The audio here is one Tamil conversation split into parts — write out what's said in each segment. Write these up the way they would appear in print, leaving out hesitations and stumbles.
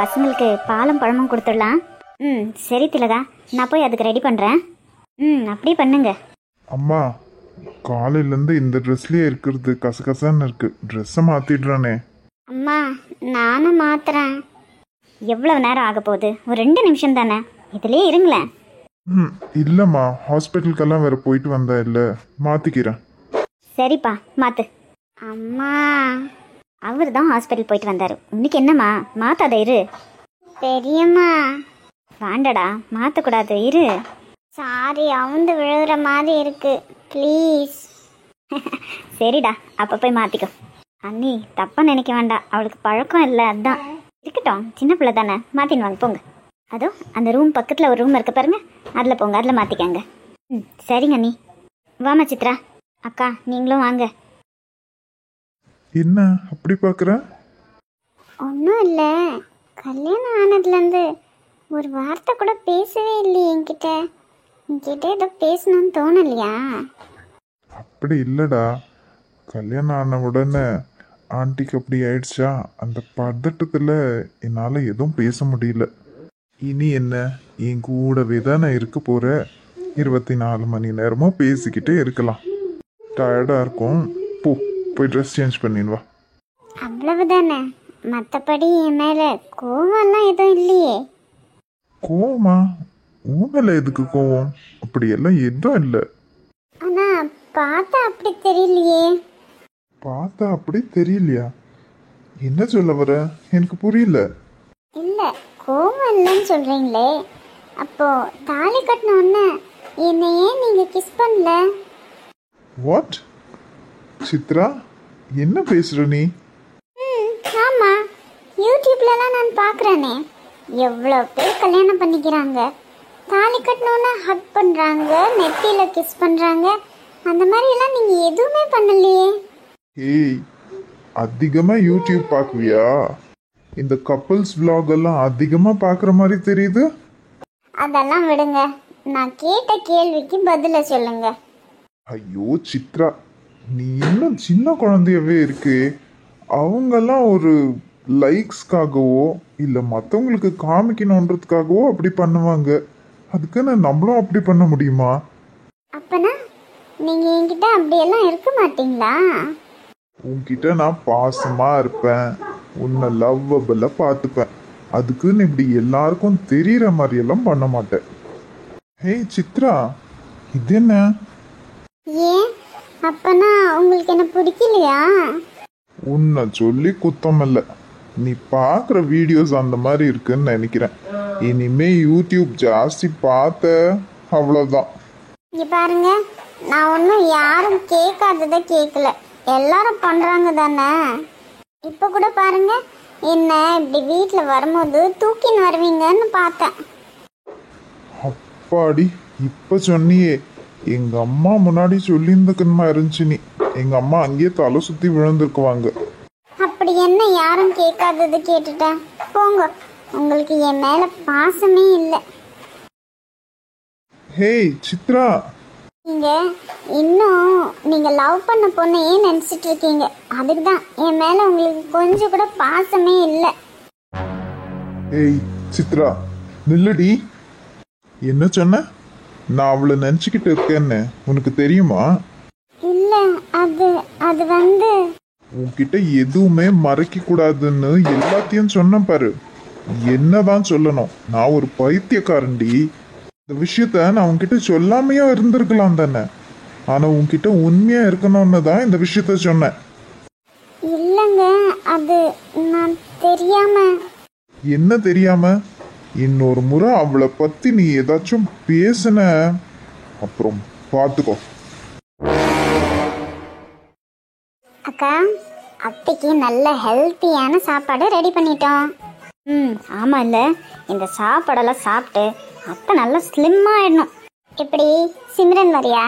பசங்களுக்கு பாலும் பழமும் கொடுத்துடலாம். சரி திலகா, நான் போய் அதுக்கு ரெடி பண்ணுறேன். அப்படியே பண்ணுங்க. அம்மா, காலையிலேருந்து இந்த ட்ரெஸ்லேயே இருக்கிறது கசகசன்னு இருக்கு. ட்ரெஸ்ஸை மாற்றிடுறானே. அம்மா, நானும் மாத்துறேன். எவ்வளவு நேரம் ஆக போகுது? ஒரு 2 நிமிஷம் தானே, இதுலயே இருங்களேன். இல்லைம்மா, ஹாஸ்பிட்டலுக்கெல்லாம் வேற போயிட்டு வந்தா இல்லை, மாற்றிக்கிறேன். சரிப்பா, மாத்து. அம்மா, அவர் தான் ஹாஸ்பிட்டல் போயிட்டு வந்தாரு. உனக்கு என்னம்மா? மாத்தாத இரு. பெரியம்மா, வேண்டடா, மாற்றக்கூடாது, இரு. சாரி, அவுந்து விழுகிற மாதிரி இருக்கு, ப்ளீஸ். சரிடா, அப்போ போய் மாற்றிக்கோ. அண்ணி தப்பாக நினைக்க வேண்டாம், அவளுக்கு பழக்கம் இல்லை, அதுதான். இருக்கட்டும், சின்ன பிள்ளை தானே, மாற்றின்னு வாங்க போங்க. அதோ அந்த ரூம் பக்கத்தில் ஒரு ரூம் இருக்க பாருங்க, அதில் போங்க, அதில் மாற்றிக்கங்க. சரிங்க அண்ணி. வாமா சித்ரா அக்கா, நீங்களும் வாங்க. என்ன அப்படி பார்க்குற? ஒன்றும் இல்லை, கல்யாணம் ஆனதுலேருந்து ஒரு வார்த்தை கூட பேசவே இல்லையே என்கிட்ட. என்கிட்ட ஏதோ பேசணும்னு தோணலையா? அப்படி இல்லைடா, கல்யாணம் ஆன உடனே ஆண்டிக்கு அப்படி ஆயிடுச்சா, அந்த பதட்டத்தில் என்னால் எதுவும் பேச முடியல. இனி என்ன, என் கூடவே தான் நான் இருக்க போகிறேன். 24 மணி நேரமும் பேசிக்கிட்டே இருக்கலாம். டயர்டாக இருக்கும், போய் ட்ரெஸ் சேஞ்ச் பண்ணின்னு வா. அவ்வளவுதானே, மற்றபடி என் மேலே கோவம்லாம் எதுவும் இல்லையே. கோவமா? உன் மேலே எதுக்கு கோவம்? அப்படியெல்லாம் எதுவும் இல்லை. ஆனால் பார்த்தா அப்படி தெரியலையே. பார்த்தா அப்படி தெரியலையா? என்ன சொல்ல வர? எனக்கு புரியல. இல்லை, கோவம் இல்லைன்னு சொல்கிறீங்களே, அப்போ தாலி கட்டினோன்னு என்னை ஏன் நீங்கள் கிஸ் பண்ணல? வாட்? சித்ரா, என்ன பேசுற நீ? ஆமாம், யூடியூப்லலாம் நான் பார்க்குறேனே, எவ்வளோ பேர் கல்யாணம் பண்ணிக்கிறாங்க, தாலி கட்டினோன்னு ஹக் பண்ணுறாங்க, நெத்தியில் கிஸ் பண்ணுறாங்க. அந்த மாதிரிலாம் நீங்கள் எதுவுமே பண்ணலையே. ஏய், அதிகமாக யூடியூப் பார்க்குவியா? இந்த கப்பல்ஸ் vlog எல்லாம் அதிகமாக பார்க்குற மாதிரி தெரியுது. அதெல்லாம் விடுங்க, நான் கேட்ட கேள்விக்கு பதிலை சொல்லுங்க. ஐயோ சித்ரா, நீ இன்னும் சின்ன குழந்தையவே இருக்கு. அவங்கெல்லாம் ஒரு லைக்ஸ்க்காகவோ இல்லை மற்றவங்களுக்கு காமிக்கணுன்றதுக்காகவோ அப்படி பண்ணுவாங்க. அதுக்குன்னு நம்மளும் அப்படி பண்ண முடியுமா? அப்பனா நீங்கள் என்கிட்ட அப்படியெல்லாம் இருக்க மாட்டீங்களா? உன்கிட்ட நான் பாசமாக இருப்பேன், உன்னை லவ்வபிளாக பார்த்துப்பேன். அதுக்குன்னு இப்படி எல்லாருக்கும் தெரிகிற மாதிரியெல்லாம் பண்ண மாட்டேன். ஹே சித்ரா, இது என்ன? ஏன், அப்பனா உங்களுக்கு என்ன பிடிக்கலையா? உன்னை சொல்லி குத்தம் இல்லை, நீ பார்க்குற வீடியோஸ் அந்த மாதிரி இருக்குன்னு நினைக்கிறேன். இனிமே யூடியூப் ஜாஸ்தி பார்த்த அவ்வளோதான். இங்கே பாருங்க, நான் ஒன்றும் யாரும் கேட்காததை கேட்கல, எல்லாரும் பண்ணுறாங்க தானே. இப்போ கூட பாருங்க, என்ன இப்படி வீட்டில் வரும்போது தூக்கின்னு வருவீங்கன்னு பார்த்தேன். அப்பாடி, இப்போ சொன்னியே, எங்கள் அம்மா முன்னாடி சொல்லியிருந்துக்கணுமா இருந்துச்சு. நீ எங்கள் அம்மா அங்கேயே தலை சுற்றி விழுந்திருக்குவாங்க. அப்படி என்ன யாரும் கேட்காதது கேட்டுட்டேன், போங்க. உங்களுக்கு என் மேலே பாசமே இல்லை. ஹேய் சித்ரா, நீங்கள் லவ் பண்ண பொண்ணை ஏன் நினச்சிட்டு இருக்கீங்க? அதுக்கு தான் என் மேலே உங்களுக்கு கொஞ்சம் கூட பாசமே இல்லை. ஏய் சித்ரா, நில்லுடி. என்ன சொன்ன? நான் அவளை நினச்சிக்கிட்டு இருக்கேன்னு உனக்கு தெரியுமா? இல்லை, அது வந்து உன்கிட்ட எதுவுமே மறைக்க கூடாதுன்னு எல்லாத்தையும் சொன்ன பாரு. என்னதான் சொல்லணும்? நான் ஒரு பைத்தியக்காரன்டி. இந்த விஷயத்த நான் உன்கிட்ட சொல்லாமையா இருந்திருக்கலாம் தானே. ஆனா உன்கிட்ட உண்மையா இருக்கணும்னு தான் இந்த விஷயத்த சொன்னேன். இல்லைங்க, அது நான் தெரியாம. என்ன தெரியாம? இன்னொரு முறை அவளை பத்தி நீ ஏதாச்சும் பேசின அப்புறம் பார்த்துக்கோ. அக்கா, அத்தைக்கு நல்ல ஹெல்த்தியான சாப்பாடு ரெடி பண்ணிட்டோம். ஆமாம், இல்லை இந்த சாப்பாடெல்லாம் சாப்பிட்டு அத்தை நல்லா ஸ்லிம்மாக ஆயிடணும். எப்படி, சிம்ரன் மாதிரியா?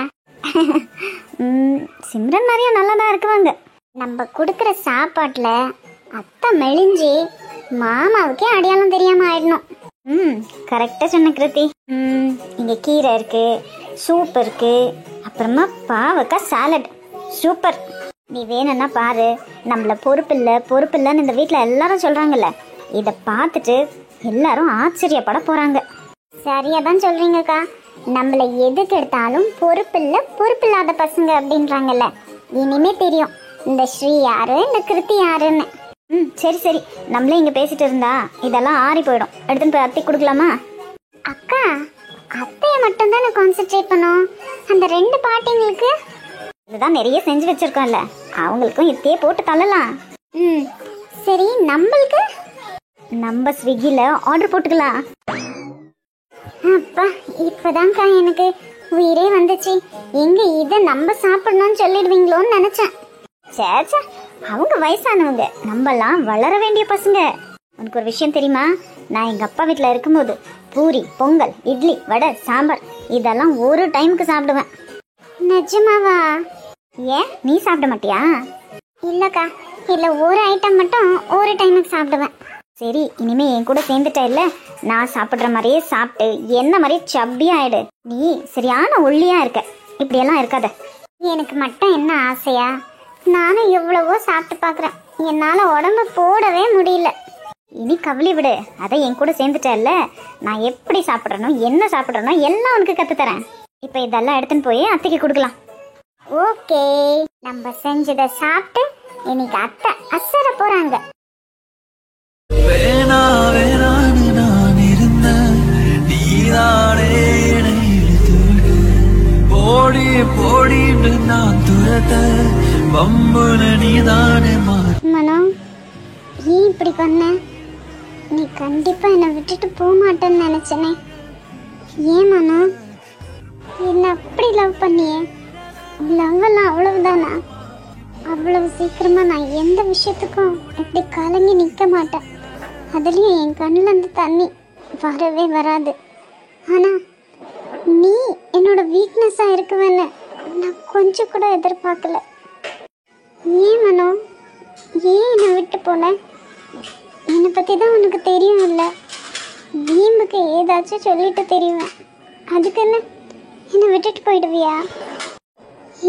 சிம்ரன் மாதிரியும் நல்லா தான் இருக்குவாங்க. நம்ம கொடுக்குற சாப்பாட்டில் அத்தை மெலிஞ்சு மாமாவுக்கே அடையாளம் தெரியாமல் ஆயிடணும். கரெக்டாக சொன்ன கிருத்தி. இங்கே கீரை இருக்குது, சூப் இருக்குது, அப்புறமா பாவக்காய் சாலட், சூப்பர். நீ வேணும்னா பாரு, நம்மள பொறுப்பில்லைன்னு இந்த வீட்டில் எல்லாரும் சொல்கிறாங்கல்ல, இதை பார்த்துட்டு எல்லாரும் ஆச்சரியப்பட போறாங்க. சரியா தான் சொல்றீங்கக்கா. நம்மள எதுக்கு எடுத்தாலும் பொறுப்பில்லாத பசங்க அப்படின்றாங்கல்ல. இனிமே தெரியும் இந்த ஸ்ரீ யாரு இந்த கிருத்தி யாருன்னு. சரி சரி, நம்மளே இங்க பேசிட்டு இருந்தா இதெல்லாம் ஆறி போயிடும். எடுத்துன்னு போய் அத்தை கொடுக்கலாமா? அக்கா, அத்தையை மட்டும் தானே கான்சென்ட்ரேட் பண்ணோம். அந்த 2 பாட்டிங்களுக்கு இதுதான் நிறைய செஞ்சு வச்சிருக்கோம்ல, அவங்களுக்கும் இத்தையே போட்டு தள்ளலாம். சரி, நம்மளுக்கு நம்ம ஸ்விக்கில ஆர்டர் போட்டுக்கலாம். அப்பா, இப்பதான்க்கா எனக்கு உயிரே வந்துச்சு. எங்க இதை நம்ம சாப்பிடணும்னு சொல்லிடுவீங்களோன்னு நினைச்சேன். சேச்சா, அவங்க வயசானவங்க, நம்மலாம் வளர வேண்டிய பசங்க. உனக்கு ஒரு விஷயம் தெரியுமா? நான் எங்க அப்பா வீட்டில் இருக்கும்போது பூரி, பொங்கல், இட்லி, வடை, சாம்பார் இதெல்லாம் ஒரு டைமுக்கு சாப்பிடுவேன். நிஜமாவா? ஏன், நீ சாப்பிட மாட்டியா? இல்லக்கா, இல்ல ஒரு ஐட்டம் மட்டும் ஒரு டைமுக்கு சாப்பிடுவேன். சரி, இனிமே என் கூட சேர்ந்துட்ட இல்ல, நான் சாப்பிட்ற மாதிரியே சாப்பிட்டு என்ன மாதிரியே சப்பியா ஆயிடு. நீ சரியான ஒல்லியா இருக்க, இப்படியெல்லாம் இருக்காத. எனக்கு மட்டும் என்ன ஆசையா? நானும் எவ்வளவோ சாப்பிட்டு பார்க்குறேன், என்னால் உடம்பு போடவே முடியல. இனி கவலை விடு, அதை என் கூட சேர்ந்துட்டல்ல, நான் எப்படி சாப்பிட்றனோ என்ன சாப்பிட்றனோ எல்லாம் உனக்கு கற்றுத்தரேன். இப்போ இதெல்லாம் எடுத்துன்னு போய் அத்தைக்கு கொடுக்கலாம். ஓகே, நம்ம செஞ்சதை சாப்பிட்டு இன்னைக்கு அத்தை அசர போறாங்க. வேணா வேணான்னு நான் இருந்த நீதானே போடி போடின்னு நான் துரத்த பம்புல நீதானே மனோ, ஏன் இப்படி பண்ண? நீ கண்டிப்பா என்னை விட்டுட்டு போக மாட்டேன்னு நினைச்சனே. ஏன் மனோ என்ன அப்படி லவ் பண்ணியே? லவ் எல்லாம் அவ்வளவுதானா? அவ்வளவு சீக்கிரமா நான் எந்த விஷயத்துக்கும் இப்படி கலங்கி நிற்க மாட்டேன். அதுலேயும் என் கண்ணிலேருந்து தண்ணி வரவே வராது. ஆனால் நீ என்னோட வீக்னஸாக இருக்குவேன்னு நான் கொஞ்சம் கூட எதிர்பார்க்கல. ஏன் மனோ, ஏன் என்னை விட்டு போன? என்னை பற்றி தான் உனக்கு தெரியும் இல்லை? வீம்புக்கு ஏதாச்சும் சொல்லிட்டு தெரியுவேன், அதுக்குன்னு என்னை விட்டுட்டு போயிடுவியா?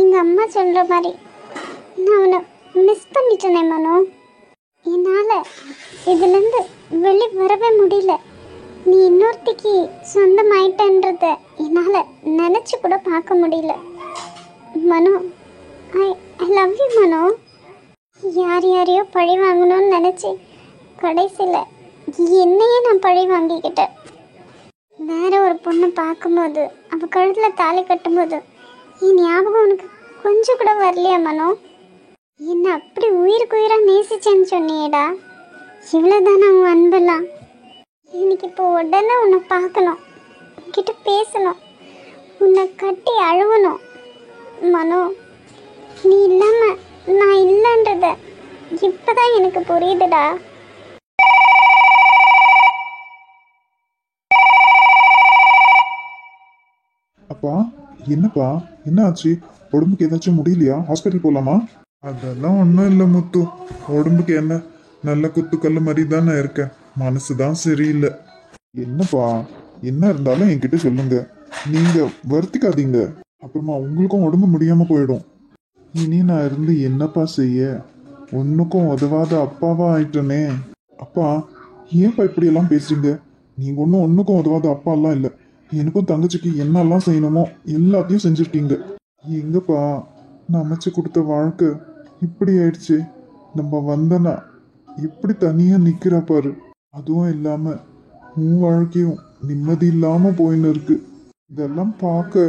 எங்கள் அம்மா சொல்கிற மாதிரி நான் உன்னை மிஸ் பண்ணிட்டேனே மனோ. என்னால் இதுலேருந்து வெளியே வரவே முடியல. நீ இன்னொருத்திக்கு சொந்தமாயிட்டன்றத என்னால் நினச்சி கூட பார்க்க முடியல மனோ. ஐ லவ் யூ மனோ. யார் யாரையோ பழி வாங்கணும்னு நினச்சி கடைசியில் என்னையே நான் பழி வாங்கிக்கிட்டேன். வேற ஒரு பொண்ணை பார்க்கும்போது அவள் கழுத்தில் தாலி கட்டும்போது என் ஞாபகம் உனக்கு கொஞ்சம் கூட வரலையா மனோ? என்ன அப்படி உயிருக்கு உயிராக நேசிச்சேன்னு சொன்னியேடா. இவ்வளோதானே உன் அன்பெல்லாம்? எனக்கு இப்போ உடனே உன்னை பார்க்கணும், உன்கிட்ட பேசணும், உன்னை கட்டி அழுவணும் மனோ. நீ இல்லாமல் நான் இல்லைன்றத இப்போதான் எனக்கு புரியுதுடா. அப்பா, என்னப்பா, என்ன ஆச்சு? உடம்புக்கு ஏதாச்சும் முடியலையா? ஹாஸ்பிட்டல் போகலாமா? அதெல்லாம் ஒன்றும் இல்லை முத்து, உடம்புக்கு என்ன, நல்ல குத்துக்கல்ல மாதிரி தானே இருக்கேன், மனசு தான் சரியில்லை. என்னப்பா, என்ன இருந்தாலும் என்கிட்ட சொல்லுங்க, நீங்க வருத்திக்காதீங்க, அப்புறமா உங்களுக்கும் உடம்பு முடியாம போயிடும். இனி நான் இருந்து என்னப்பா செய்ய? ஒன்றுக்கும் உதவாத அப்பாவா ஆயிட்டனே. அப்பா, ஏன்ப்பா இப்படியெல்லாம் பேசுறீங்க? நீங்க ஒன்றுக்கும் உதவாத அப்பாலாம் இல்லை. எனக்கும் தங்கச்சிக்கு என்னெல்லாம் செய்யணுமோ எல்லாத்தையும் செஞ்சுருக்கீங்க. எங்கப்பா, நான் அமைச்சு கொடுத்த வாழ்க்கை இப்படி ஆயிடுச்சு. நம்ம வந்தனா இப்படி தனியா நிக்கிறா பாரு. அதுவும் இல்லாம உன் வாழ்க்கையும் நிம்மதி இல்லாம போயின்னு இருக்கு. இதெல்லாம் பார்க்க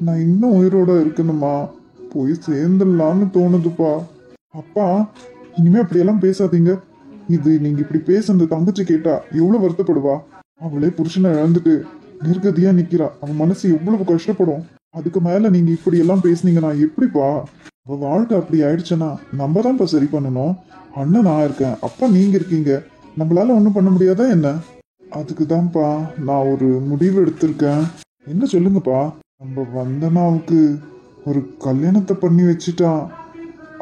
நான் இன்னும் உயிரோட இருக்கணுமா? போய் சேர்ந்துடலான்னு தோணுதுப்பா. அப்பா, இனிமே அப்படியெல்லாம் பேசாதீங்க. இது நீங்க இப்படி பேச அந்த தங்கச்சி கேட்டா எவ்வளவு வருத்தப்படுவா? அவளே புருஷனை இழந்துட்டு நிர்கதியா நிக்கிறா, அவன் மனசு எவ்வளவு கஷ்டப்படும். அதுக்கு மேல நீங்க இப்படி எல்லாம் பேசுனீங்கன்னா எப்படிப்பா? அவ வாழ்க்கை அப்படி ஆயிடுச்சுன்னா நம்ம தான்ப்பா சரி பண்ணணும். அண்ணன் நான் இருக்கேன், அப்பா நீங்க இருக்கீங்க, நம்மளால ஒன்றும் பண்ண முடியாதா என்ன? அதுக்கு தான்ப்பா நான் ஒரு முடிவு எடுத்திருக்கேன். என்ன சொல்லுங்கப்பா? நம்ம வந்தனாவுக்கு ஒரு கல்யாணத்தை பண்ணி வச்சுட்டா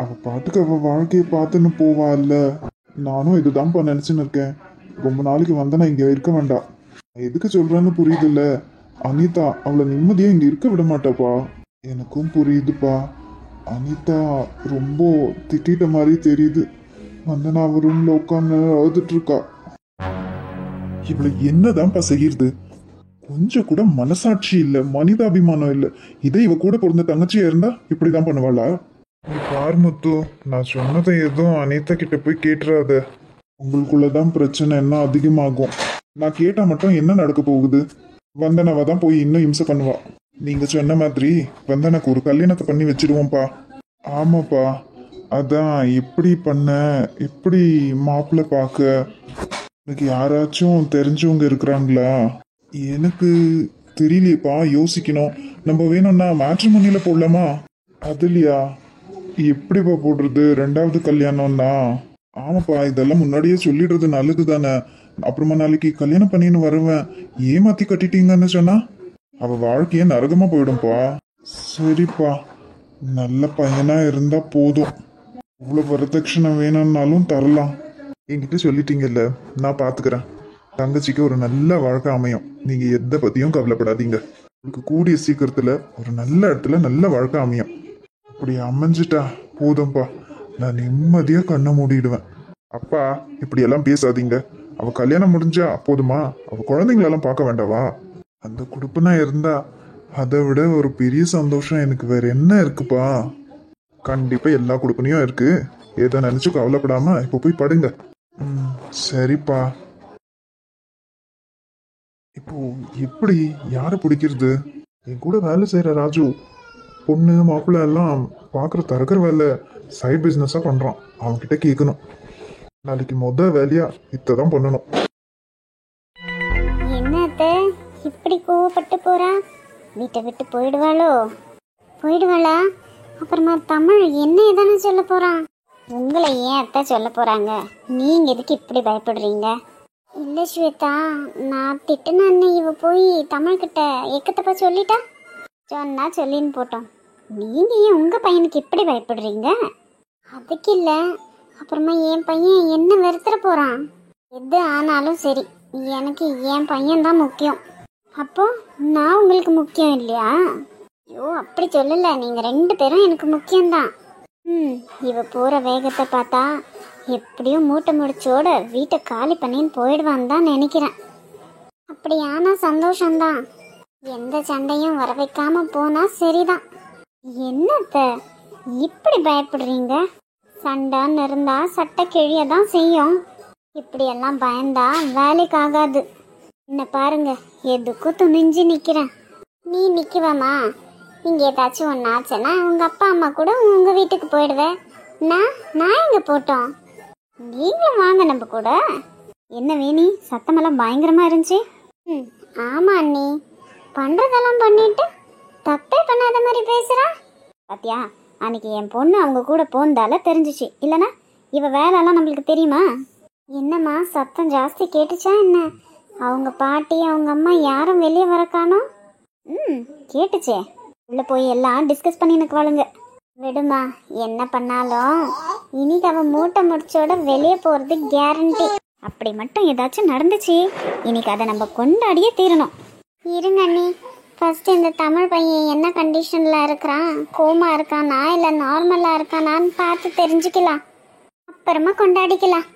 அவ பாட்டுக்கு அவ வாழ்க்கையை பார்த்துன்னு போவா இல்ல. நானும் இதுதான்ப்பா நினைச்சுன்னு இருக்கேன். ரொம்ப நாளைக்கு வந்தனா இங்க இருக்க வேண்டாம். எதுக்கு சொல்றேன்னு புரியுது இல்ல? அனிதா அவளை நிம்மதியா இங்க இருக்க விட மாட்டாப்பா. எனக்கும் புரியுதுப்பா. அனிதா ரொம்ப திட்டிட்ட மாதிரி தெரியுது. வந்தனா அவ ரூம்ல உட்காந்து அழுதுட்டு இருக்கா. இவளை என்னதான்ப்பா செய்யுது? கொஞ்சம் கூட மனசாட்சி இல்ல, மனிதாபிமானம் இல்ல. இதே இவ கூட பிறந்த தங்கச்சியா இருந்தா இப்படிதான் பண்ணுவாளா? பார் முத்து, நான் சொன்னதை எதுவும் அனிதா கிட்ட போய் கேட்டுறாத. உங்களுக்குள்ளதான் பிரச்சனை என்ன அதிகமாகும். நான் கேட்டா மட்டும் என்ன நடக்க போகுது? வந்தனவ தான் போய் இன்னும் இம்சை பண்ணுவா. நீங்க சொன்ன மாதிரி வந்தனக்கு ஒரு கல்யாணத்தை பண்ணி வச்சிடுவோம்ப்பா. ஆமாப்பா, அதான் எப்படி பண்ண, எப்படி மாப்பிள்ளை பார்க்க, எனக்கு யாராச்சும் தெரிஞ்சவங்க இருக்கிறாங்களா? எனக்கு தெரியலையப்பா, யோசிக்கணும். நம்ம வேணும்னா மேட்ரிமோனியில போடலாமா? அதுலயா எப்படிப்பா போடுறது? 2வது கல்யாணம்னா? ஆமாப்பா, இதெல்லாம் முன்னாடியே சொல்லிடுறது நல்லது தானே. அப்புறமா நாளைக்கு கல்யாணம் பண்ணின்னு வருவேன், ஏமாத்தி கட்டிட்டீங்கன்னு சொன்னா அவ வாழ்க்கையே நரகமா போயிடும்பா. சரிப்பா, நல்ல பையனா இருந்தா போதும். இவ்வளவு வரதட்சணை வேணும்னாலும் தரலாம். என்கிட்ட சொல்லிட்டீங்கல்ல, நான் பாத்துக்கிறேன். தங்கச்சிக்கு ஒரு நல்ல வாழ்க்கை அமையும். நீங்க எதை பத்தியும் கவலைப்படாதீங்க. உங்களுக்கு கூடிய சீக்கிரத்துல ஒரு நல்ல இடத்துல நல்ல வாழ்க்கை அமையும். அப்படி அமைஞ்சிட்டா போதும்பா, நான் நிம்மதியா கண்ணை மூடிடுவேன். அப்பா, இப்படி எல்லாம் பேசாதீங்க. அவ கல்யாணம் முடிஞ்சா போதுமா? அவ குழந்தைங்களெல்லாம் பார்க்க வேண்டாவா? அந்த குடுப்பனா இருந்தா அதை விட ஒரு பெரிய சந்தோஷம் எனக்கு வேற என்ன இருக்குப்பா? கண்டிப்பா எல்லா குடுப்பனையும் இருக்கு. ஏதோ நினைச்சு கவலைப்படாம இப்ப போய் படுங்க. சரிப்பா. இப்போ எப்படி யாரை பிடிக்கிறது? என் கூட வேலை செய்யற ராஜு பொண்ணு மாப்பிள்ளை எல்லாம் பாக்குற தரக்கிற வேலை சைட் பிசினஸா பண்றான். அவன்கிட்ட கேட்கணும். நாளைக்கு வேலையா இத்தான் பண்ணணும். என்னத்த இப்படி கோவப்பட்டு போறா? வீட்டை விட்டு போயிடுவாளா? அப்புறமா தமிழ் என்ன ஏதானு சொல்ல போறான்? உங்களை ஏன் அத்தை சொல்ல போறாங்க? நீங்க எதுக்கு இப்படி பயப்படுறீங்க? இல்ல ஸ்வேதா, நான் திட்டுன அன்னை இவ போய் தமிழ்கிட்ட ஏக்கத்தப்பா சொல்லிட்டா. சொன்னா சொல்லின்னு போட்டோம். நீங்க ஏன் உங்க பையனுக்கு இப்படி பயப்படுறீங்க? அதுக்கு இல்ல, அப்புறமா என் பையன் என்ன வெறுத்துற போறான்? எது ஆனாலும் சரி, எனக்கு என் பையன்தான் முக்கியம். அப்போ நான் உங்களுக்கு முக்கியம் இல்லையா? ஐயோ, அப்படி சொல்லல. நீங்க 2 பேரும் எனக்கு முக்கியம்தான். இவ போற வேகத்தை பார்த்தா எப்படியும் மூட்டை முடிச்சோட வீட்டை காலி பண்ணின்னு போயிடுவான்னு தான் நினைக்கிறேன். அப்படி ஆனா சந்தோஷம்தான். எந்த சண்டையும் வர வைக்காம போனா சரிதான். என்னத்த இப்படி பயப்படுறீங்க? சண்டைன்னு இருந்தா சட்டை கிழியதான் செய்யும். இப்படியெல்லாம் பயந்தா வேலைக்கு ஆகாது. என்ன பாருங்க, எதுக்கும் துணிஞ்சு நிக்கிறேன். நீ நிக்கவாமா? இங்க ஏதாச்சும் ஒன்னு ஆச்சுன்னா உங்க அப்பா அம்மா கூட உங்க வீட்டுக்கு போயிடுவேன். நான் எங்க போட்டோம்? நீங்களும் வாங்க நம்ம கூட. என்ன வேணி, சத்தமெல்லாம் பயங்கரமா இருந்துச்சு. ஆமா அண்ணி, பண்றதெல்லாம் பண்ணிட்டு தப்பே பண்ணாத மாதிரி பேசுறா. பாத்தியா, அன்னைக்கு என் பொண்ணு அவங்க கூட போந்தால தெரிஞ்சிச்சு. இல்லனா இவ வேலைலாம் நம்மளுக்கு தெரியுமா? என்னம்மா சத்தம் ஜாஸ்தி கேட்டுச்சா என்ன? அவங்க பாட்டி அவங்க அம்மா யாரும் வெளியே வர காணோம். கேட்டுச்சே. உள்ள போய் எல்லாம் டிஸ்கஸ் பண்ணி எனக்கு வாழுங்க. விடுமா, என்ன பண்ணாலும் இன்னைக்கு அவன் மூட்டை முடிச்சோட வெளியே போறது கேரண்டி. அப்படி மட்டும் ஏதாச்சும் நடந்துச்சு, இன்னைக்கு அதை நம்ம கொண்டாடியே தீரணும். இருங்க அண்ணி, ஃபர்ஸ்ட் இந்த தமிழ் பையன் என்ன கண்டிஷன்ல இருக்கிறான், கோமா இருக்கானா இல்ல நார்மலா இருக்கானான்னு பார்த்து தெரிஞ்சுக்கலாம். அப்புறமா கொண்டாடிக்கலாம்.